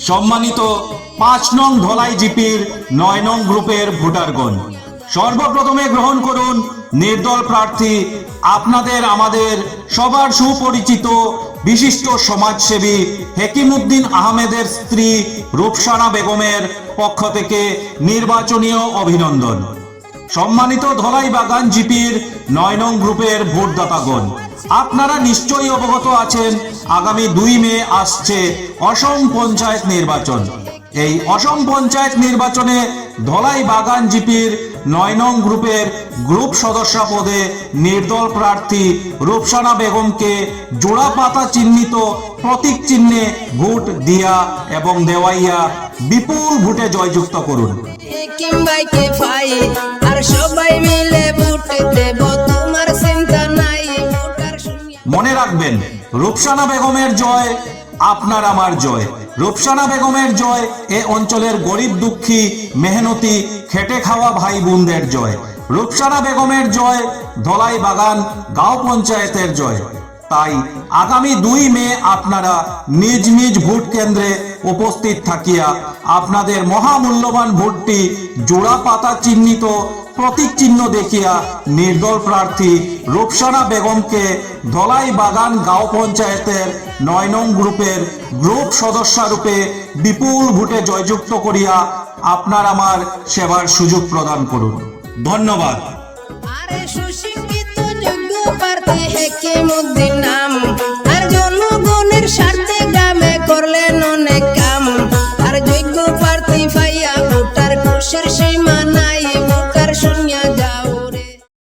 সম্মানিত 5 নং ধলাই জিপির 9 নং গ্রুপের ভোটারগণ, সর্বপ্রথমে গ্রহণ করুন নির্দল প্রার্থী আপনাদের আমাদের সবার সুপরিচিত বিশিষ্ট সমাজসেবী হেকিমউদ্দিন আহমেদের স্ত্রী রূপসানা বেগমের পক্ষ থেকে নির্বাচনীয় অভিনন্দন। সম্মানিত ধলাই বাগান জিপির 9 নং গ্রুপের ভোটদাতাগণ, আপনারা নিশ্চয়ই অবগত আছেন আগামী 2 মে আসছে অসম পঞ্চায়েত নির্বাচন। এই অসম পঞ্চায়েত নির্বাচনে ধলাই বাগান জিপির 9 নং গ্রুপের গ্রুপ সদস্য পদে নির্দল প্রার্থী রূপসানা বেগমকে জোড়া পাতা চিহ্নিত প্রতীক চিহ্নে ভোট দিয়া এবং দেওয়াইয়া বিপুল ভোটে জয়যুক্ত করুন। মনে রাখবেন, রূপসানা বেগমের জয় আপনার আমার জয়। রূপসানা বেগমের জয় এ অঞ্চলের গরিব দুঃখী মেহনতি খেটে খাওয়া ভাই বোনদের জয়। রূপসানা বেগমের জয় ধলাই বাগান গাঁও পঞ্চায়েতের জয়। তাই আগামী 2 মে আপনারা নিজ নিজ ভোট কেন্দ্রে উপস্থিত থাকিয়া আপনাদের মহামূল্যবান ভোটটি জোড়া পাতা চিহ্নিত প্রতীক চিহ্ন দেখিয়া নির্দল প্রার্থী রূপসানা বেগমকে ধলাই বাগান গাঁও পঞ্চায়েতের 9 নং গ্রুপের গ্রুপ সদস্য রূপে বিপুল ভোটে জয়যুক্ত করিয়া আপনার আমার সেবার সুযোগ প্রদান করুন। ধন্যবাদ। হেকিমউদ্দিন নাম আর জনগণের স্বার্থে গ্রামে করলেন অনেক কাম, আর যোগ্য প্রার্থী পাইয়া ভোটার খুশির